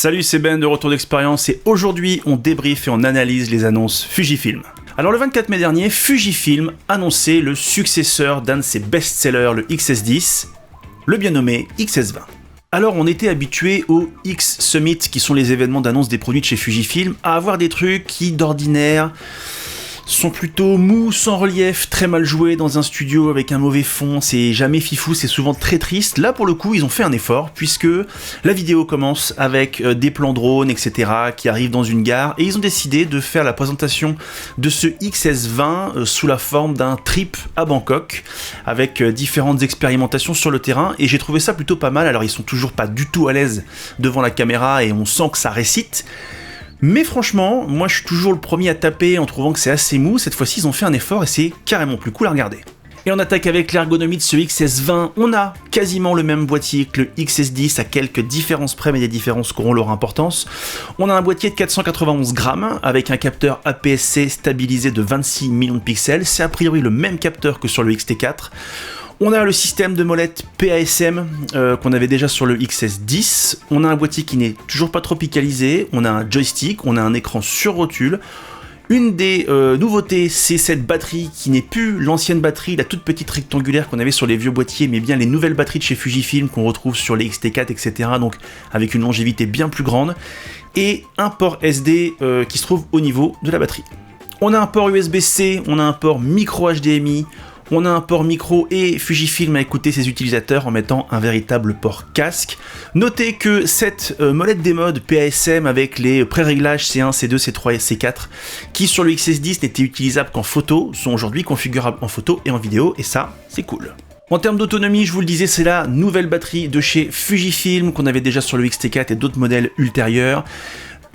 Salut, c'est Ben de Retour d'Expérience et aujourd'hui on débriefe et on analyse les annonces Fujifilm. Alors le 24 mai dernier, Fujifilm annonçait le successeur d'un de ses best-sellers, le XS10, le bien nommé XS20. Alors on était habitué aux X Summit, qui sont les événements d'annonce des produits de chez Fujifilm, à avoir des trucs qui d'ordinaire sont plutôt mous, sans relief, très mal joués dans un studio avec un mauvais fond, c'est jamais fifou, c'est souvent très triste. Là pour le coup ils ont fait un effort puisque la vidéo commence avec des plans drones etc qui arrivent dans une gare et ils ont décidé de faire la présentation de ce XS20 sous la forme d'un trip à Bangkok avec différentes expérimentations sur le terrain et j'ai trouvé ça plutôt pas mal. Alors ils sont toujours pas du tout à l'aise devant la caméra et on sent que ça récite. Mais franchement, moi je suis toujours le premier à taper en trouvant que c'est assez mou, cette fois-ci ils ont fait un effort et c'est carrément plus cool à regarder. Et on attaque avec l'ergonomie de ce XS20, on a quasiment le même boîtier que le XS10 à quelques différences près mais des différences qui auront leur importance. On a un boîtier de 491 grammes avec un capteur APS-C stabilisé de 26 millions de pixels, c'est a priori le même capteur que sur le XT4. On a le système de molette PASM qu'on avait déjà sur le XS10, on a un boîtier qui n'est toujours pas tropicalisé, on a un joystick, on a un écran sur rotule. Une des nouveautés, c'est cette batterie qui n'est plus l'ancienne batterie, la toute petite rectangulaire qu'on avait sur les vieux boîtiers, mais bien les nouvelles batteries de chez Fujifilm qu'on retrouve sur les XT4, etc. Donc avec une longévité bien plus grande, et un port SD qui se trouve au niveau de la batterie. On a un port USB-C, on a un port micro HDMI, on a un port micro et Fujifilm a écouté ses utilisateurs en mettant un véritable port casque. Notez que cette molette des modes PASM avec les pré-réglages C1, C2, C3 et C4 qui sur le XS10 n'étaient utilisables qu'en photo, sont aujourd'hui configurables en photo et en vidéo et ça, c'est cool. En termes d'autonomie, je vous le disais, c'est la nouvelle batterie de chez Fujifilm qu'on avait déjà sur le XT4 et d'autres modèles ultérieurs.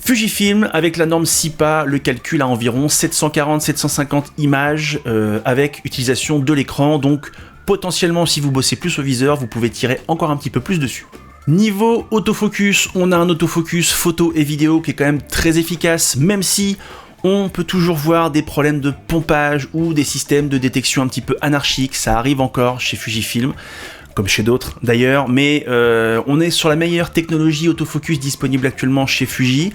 Fujifilm, avec la norme SIPA, le calcul à environ 740-750 images avec utilisation de l'écran, donc potentiellement si vous bossez plus au viseur, vous pouvez tirer encore un petit peu plus dessus. Niveau autofocus, on a un autofocus photo et vidéo qui est quand même très efficace, même si on peut toujours voir des problèmes de pompage ou des systèmes de détection un petit peu anarchiques, ça arrive encore chez Fujifilm. Comme chez d'autres d'ailleurs, mais on est sur la meilleure technologie autofocus disponible actuellement chez Fuji.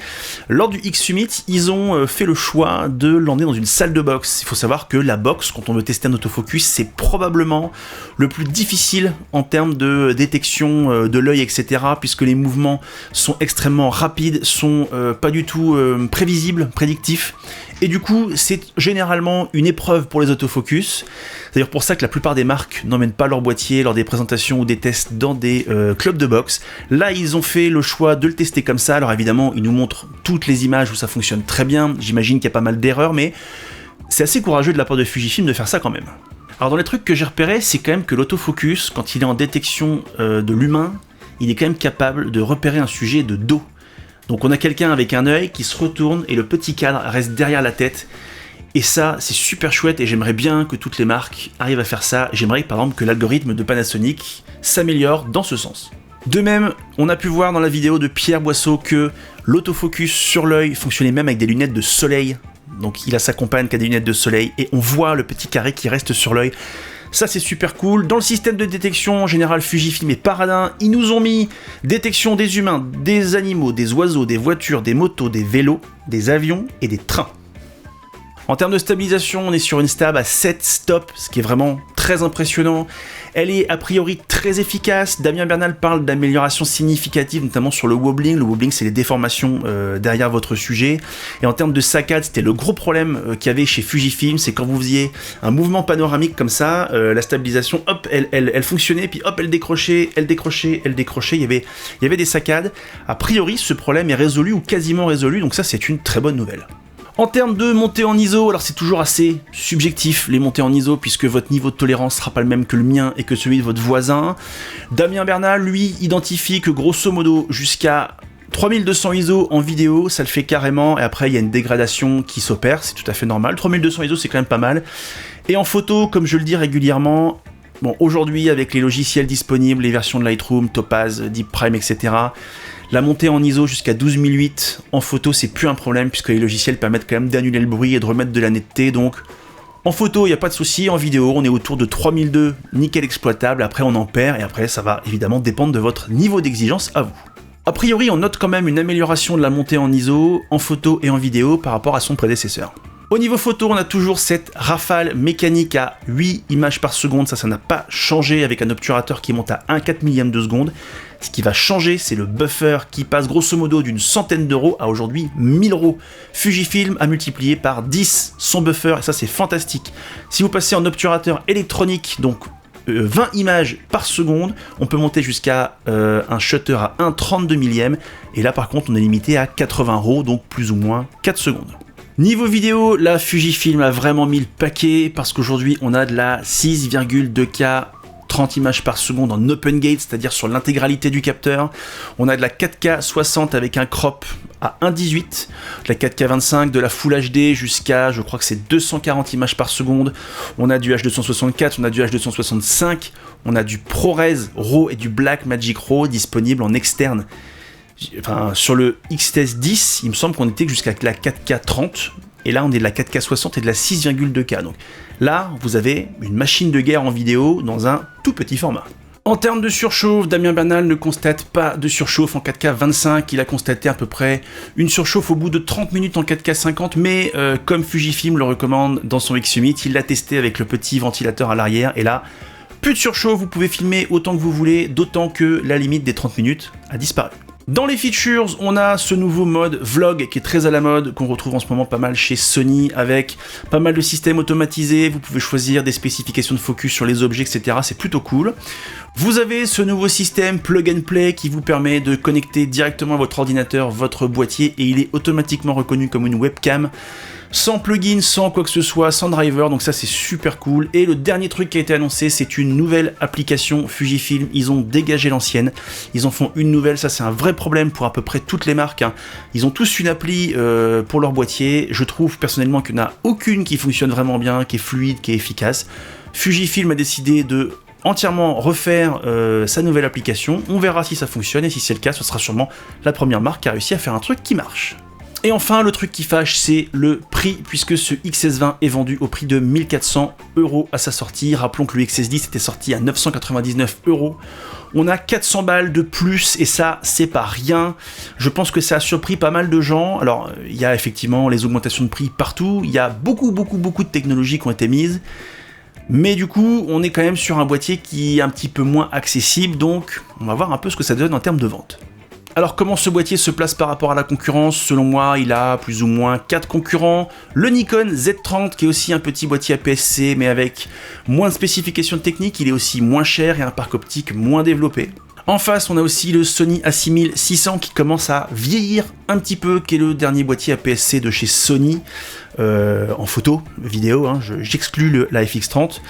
Lors du X Summit, ils ont fait le choix de l'emmener dans une salle de boxe. Il faut savoir que la boxe, quand on veut tester un autofocus, c'est probablement le plus difficile en termes de détection de l'œil, etc. Puisque les mouvements sont extrêmement rapides, sont pas du tout prévisibles, prédictifs. Et du coup, c'est généralement une épreuve pour les autofocus. C'est d'ailleurs pour ça que la plupart des marques n'emmènent pas leur boîtier lors des présentations ou des tests dans des clubs de boxe. Là, ils ont fait le choix de le tester comme ça. Alors évidemment, ils nous montrent toutes les images où ça fonctionne très bien. J'imagine qu'il y a pas mal d'erreurs, mais c'est assez courageux de la part de Fujifilm de faire ça quand même. Alors dans les trucs que j'ai repérés, c'est quand même que l'autofocus, quand il est en détection de l'humain, il est quand même capable de repérer un sujet de dos. Donc on a quelqu'un avec un œil qui se retourne et le petit cadre reste derrière la tête. Et ça, c'est super chouette et j'aimerais bien que toutes les marques arrivent à faire ça. J'aimerais par exemple que l'algorithme de Panasonic s'améliore dans ce sens. De même, on a pu voir dans la vidéo de Pierre Boisseau que l'autofocus sur l'œil fonctionnait même avec des lunettes de soleil. Donc il a sa compagne qui a des lunettes de soleil et on voit le petit carré qui reste sur l'œil. Ça c'est super cool. Dans le système de détection, en général, Fujifilm est paradin. Ils nous ont mis détection des humains, des animaux, des oiseaux, des voitures, des motos, des vélos, des avions et des trains. En termes de stabilisation, on est sur une stab à 7 stops, ce qui est vraiment très impressionnant. Elle est a priori très efficace. Damien Bernal parle d'amélioration significative, notamment sur le wobbling. Le wobbling, c'est les déformations derrière votre sujet. Et en termes de saccade, c'était le gros problème qu'il y avait chez Fujifilm, c'est quand vous faisiez un mouvement panoramique comme ça, la stabilisation, hop, elle fonctionnait, puis hop, elle décrochait. Il y avait des saccades. A priori, ce problème est résolu ou quasiment résolu, donc ça, c'est une très bonne nouvelle. En termes de montée en ISO, alors c'est toujours assez subjectif les montées en ISO puisque votre niveau de tolérance sera pas le même que le mien et que celui de votre voisin. Damien Bernal, lui, identifie que grosso modo jusqu'à 3200 ISO en vidéo, ça le fait carrément, et après il y a une dégradation qui s'opère, c'est tout à fait normal. 3200 ISO c'est quand même pas mal. Et en photo, comme je le dis régulièrement, bon aujourd'hui avec les logiciels disponibles, les versions de Lightroom, Topaz, Deep Prime, etc., la montée en ISO jusqu'à 12008 en photo, c'est plus un problème puisque les logiciels permettent quand même d'annuler le bruit et de remettre de la netteté. Donc en photo, il n'y a pas de souci. En vidéo, on est autour de 3002 nickel exploitable. Après, on en perd et après, ça va évidemment dépendre de votre niveau d'exigence à vous. A priori, on note quand même une amélioration de la montée en ISO, en photo et en vidéo par rapport à son prédécesseur. Au niveau photo, on a toujours cette rafale mécanique à 8 images par seconde, ça n'a pas changé avec un obturateur qui monte à 1/4 millième de seconde. Ce qui va changer, c'est le buffer qui passe grosso modo d'une centaine d'euros à aujourd'hui 1000 euros. Fujifilm a multiplié par 10 son buffer, et ça c'est fantastique. Si vous passez en obturateur électronique, donc 20 images par seconde, on peut monter jusqu'à un shutter à 1/32 millième, et là par contre on est limité à 80 euros, donc plus ou moins 4 secondes. Niveau vidéo, la Fujifilm a vraiment mis le paquet, parce qu'aujourd'hui on a de la 6,2K 30 images par seconde en open gate, c'est-à-dire sur l'intégralité du capteur. On a de la 4K 60 avec un crop à 1,18, de la 4K 25, de la Full HD jusqu'à, je crois que c'est 240 images par seconde. On a du H264, on a du H265, on a du ProRes RAW et du Blackmagic RAW disponible en externe. Enfin, sur le XS10, il me semble qu'on était jusqu'à la 4K 30, et là on est de la 4K 60 et de la 6,2K. Donc là, vous avez une machine de guerre en vidéo dans un tout petit format. En termes de surchauffe, Damien Bernal ne constate pas de surchauffe en 4K 25, il a constaté à peu près une surchauffe au bout de 30 minutes en 4K 50, mais comme Fujifilm le recommande dans son X-Summit, il l'a testé avec le petit ventilateur à l'arrière, et là, plus de surchauffe, vous pouvez filmer autant que vous voulez, d'autant que la limite des 30 minutes a disparu. Dans les features, on a ce nouveau mode vlog qui est très à la mode, qu'on retrouve en ce moment pas mal chez Sony, avec pas mal de systèmes automatisés, vous pouvez choisir des spécifications de focus sur les objets, etc. C'est plutôt cool. Vous avez ce nouveau système plug and play qui vous permet de connecter directement à votre ordinateur, votre boîtier, et il est automatiquement reconnu comme une webcam, sans plugin, sans quoi que ce soit, sans driver, donc ça c'est super cool. Et le dernier truc qui a été annoncé, c'est une nouvelle application Fujifilm. Ils ont dégagé l'ancienne, ils en font une nouvelle, ça c'est un vrai problème pour à peu près toutes les marques, hein. Ils ont tous une appli pour leur boîtier, je trouve personnellement qu'il n'y en a aucune qui fonctionne vraiment bien, qui est fluide, qui est efficace. Fujifilm a décidé de entièrement refaire sa nouvelle application, on verra si ça fonctionne, et si c'est le cas, ce sera sûrement la première marque qui a réussi à faire un truc qui marche. Et enfin, le truc qui fâche, c'est le prix, puisque ce XS20 est vendu au prix de 1400 € à sa sortie. Rappelons que le XS10 était sorti à 999 €. On a 400 balles de plus, et ça, c'est pas rien. Je pense que ça a surpris pas mal de gens. Alors, il y a effectivement les augmentations de prix partout, il y a beaucoup de technologies qui ont été mises, mais du coup, on est quand même sur un boîtier qui est un petit peu moins accessible, donc on va voir un peu ce que ça donne en termes de vente. Alors comment ce boîtier se place par rapport à la concurrence? Selon moi, il a plus ou moins 4 concurrents. Le Nikon Z30 qui est aussi un petit boîtier APS-C mais avec moins de spécifications techniques, il est aussi moins cher et un parc optique moins développé. En face, on a aussi le Sony A6600 qui commence à vieillir un petit peu, qui est le dernier boîtier APS-C de chez Sony, en photo, vidéo, hein, j'exclus la FX30.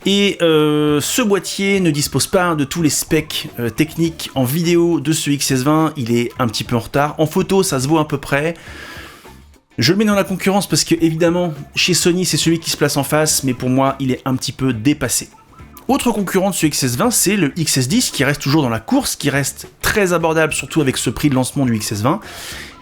Et ce boîtier ne dispose pas de tous les specs techniques en vidéo de ce XS20, il est un petit peu en retard. En photo, ça se vaut à peu près. Je le mets dans la concurrence parce que, évidemment, chez Sony, c'est celui qui se place en face, mais pour moi, il est un petit peu dépassé. Autre concurrent de ce XS20, c'est le XS10 qui reste toujours dans la course, qui reste très abordable, surtout avec ce prix de lancement du XS20.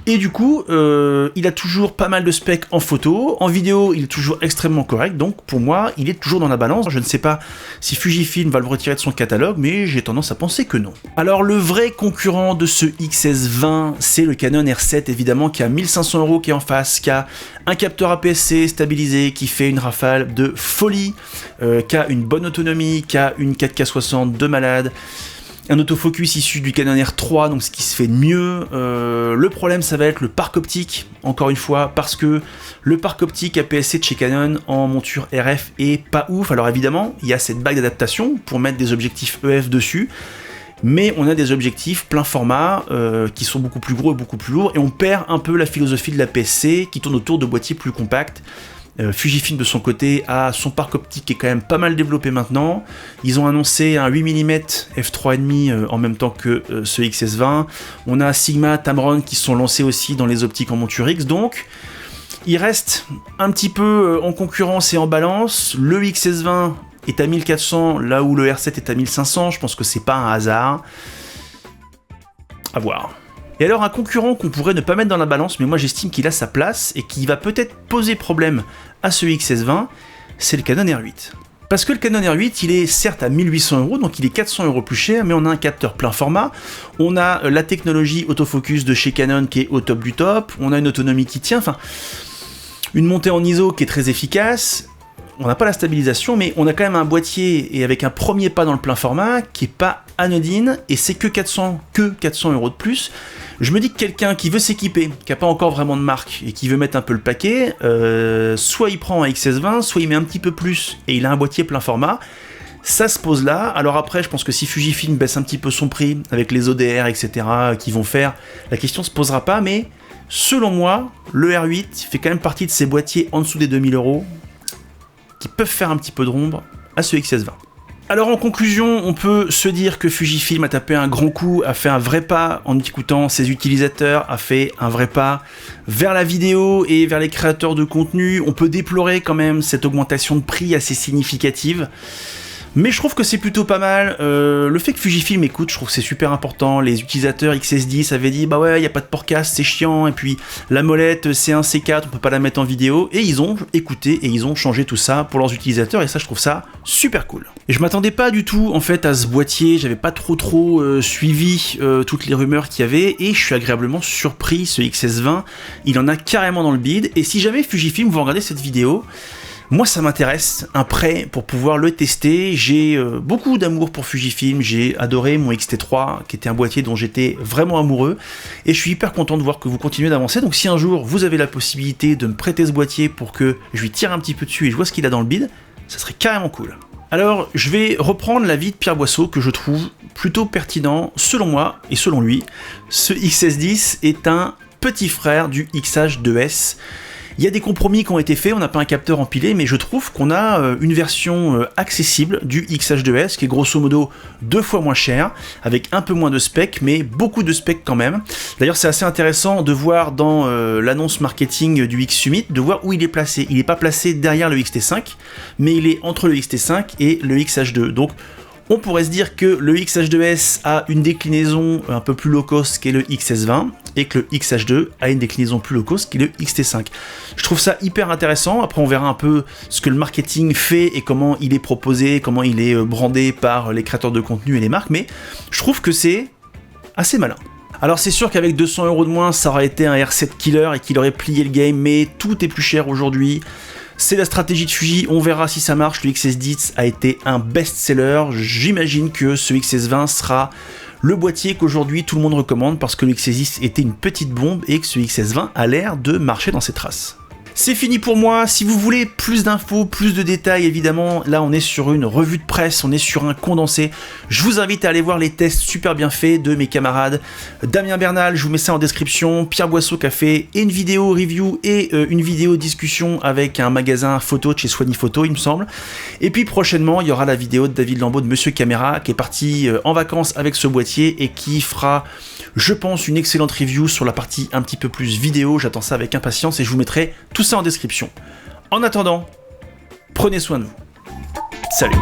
Et du coup, il a toujours pas mal de specs en photo, en vidéo il est toujours extrêmement correct, donc pour moi il est toujours dans la balance. Je ne sais pas si Fujifilm va le retirer de son catalogue, mais j'ai tendance à penser que non. Alors le vrai concurrent de ce XS20, c'est le Canon R7 évidemment, qui a 1500 € qui est en face, qui a un capteur APS-C stabilisé, qui fait une rafale de folie, qui a une bonne autonomie, qui a une 4K 60 de malade, un autofocus issu du Canon R3, donc ce qui se fait de mieux. Le problème, ça va être le parc optique, encore une fois, parce que le parc optique APS-C de chez Canon en monture RF est pas ouf. Alors évidemment, il y a cette bague d'adaptation pour mettre des objectifs EF dessus, mais on a des objectifs plein format qui sont beaucoup plus gros et beaucoup plus lourds, et on perd un peu la philosophie de l'APS-C qui tourne autour de boîtiers plus compacts. Fujifilm de son côté a son parc optique qui est quand même pas mal développé maintenant. Ils ont annoncé un 8 mm f3.5 en même temps que ce XS20. On a Sigma, Tamron qui sont lancés aussi dans les optiques en monture X, donc il reste un petit peu en concurrence et en balance. Le XS20 est à 1400 là où le R7 est à 1500, je pense que c'est pas un hasard. À voir. Et alors un concurrent qu'on pourrait ne pas mettre dans la balance, mais moi j'estime qu'il a sa place et qui va peut-être poser problème à ce XS20, c'est le Canon R8. Parce que le Canon R8, il est certes à 1800 €, donc il est 400 € plus cher, mais on a un capteur plein format, on a la technologie autofocus de chez Canon qui est au top du top, on a une autonomie qui tient, enfin, une montée en ISO qui est très efficace. On n'a pas la stabilisation, mais on a quand même un boîtier et avec un premier pas dans le plein format qui est pas anodine, et c'est que 400 € de plus. Je me dis que quelqu'un qui veut s'équiper, qui n'a pas encore vraiment de marque et qui veut mettre un peu le paquet, soit il prend un XS20, soit il met un petit peu plus et il a un boîtier plein format. Ça se pose là. Alors après, je pense que si Fujifilm baisse un petit peu son prix avec les ODR, etc. qu'ils vont faire, la question se posera pas. Mais selon moi, le R8 fait quand même partie de ces boîtiers en dessous des 2000 € qui peuvent faire un petit peu d'ombre à ce XS20. Alors en conclusion, on peut se dire que Fujifilm a tapé un grand coup, a fait un vrai pas en écoutant ses utilisateurs, a fait un vrai pas vers la vidéo et vers les créateurs de contenu. On peut déplorer quand même cette augmentation de prix assez significative. Mais je trouve que c'est plutôt pas mal. Le fait que Fujifilm écoute, je trouve que c'est super important. Les utilisateurs XS10 avaient dit bah ouais, il n'y a pas de podcast, c'est chiant. Et puis la molette C1, C4, on peut pas la mettre en vidéo. Et ils ont écouté et ils ont changé tout ça pour leurs utilisateurs. Et ça, je trouve ça super cool. Et je m'attendais pas du tout en fait à ce boîtier. J'avais pas trop suivi toutes les rumeurs qu'il y avait. Et je suis agréablement surpris. Ce XS20, il en a carrément dans le bide. Et si jamais Fujifilm vous regardez cette vidéo, moi ça m'intéresse, un prêt pour pouvoir le tester. J'ai beaucoup d'amour pour Fujifilm, j'ai adoré mon X-T3 qui était un boîtier dont j'étais vraiment amoureux et je suis hyper content de voir que vous continuez d'avancer. Donc si un jour vous avez la possibilité de me prêter ce boîtier pour que je lui tire un petit peu dessus et je vois ce qu'il a dans le bide, ça serait carrément cool. Alors je vais reprendre l'avis de Pierre Boisseau que je trouve plutôt pertinent. Selon moi et selon lui, ce XS10 est un petit frère du XH2S. Il y a des compromis qui ont été faits, on n'a pas un capteur empilé, mais je trouve qu'on a une version accessible du XH2S qui est grosso modo 2 fois moins cher, avec un peu moins de specs, mais beaucoup de specs quand même. D'ailleurs, c'est assez intéressant de voir dans l'annonce marketing du X Summit, de voir où il est placé. Il n'est pas placé derrière le XT5, mais il est entre le XT5 et le XH2. Donc, on pourrait se dire que le XH2S a une déclinaison un peu plus low cost qu'est le XS20 et que le XH2 a une déclinaison plus low cost qu'est le XT5. Je trouve ça hyper intéressant. Après, on verra un peu ce que le marketing fait et comment il est proposé, comment il est brandé par les créateurs de contenu et les marques, mais je trouve que c'est assez malin. Alors c'est sûr qu'avec 200 € de moins, ça aurait été un R7 killer et qu'il aurait plié le game, mais tout est plus cher aujourd'hui. C'est la stratégie de Fuji, on verra si ça marche. Le XS10 a été un best-seller. J'imagine que ce XS20 sera le boîtier qu'aujourd'hui tout le monde recommande parce que le XS10 était une petite bombe et que ce XS20 a l'air de marcher dans ses traces. C'est fini pour moi. Si vous voulez plus d'infos, plus de détails, évidemment, là on est sur une revue de presse, on est sur un condensé. Je vous invite à aller voir les tests super bien faits de mes camarades. Damien Bernal, je vous mets ça en description. Pierre Boisseau qui a fait une vidéo review et une vidéo discussion avec un magasin photo de chez Sony Photo, il me semble. Et puis prochainement, il y aura la vidéo de David Lambeau de Monsieur Caméra qui est parti en vacances avec ce boîtier et qui fera, je pense, une excellente review sur la partie un petit peu plus vidéo. J'attends ça avec impatience et je vous mettrai tout ça en description. En attendant, prenez soin de vous. Salut.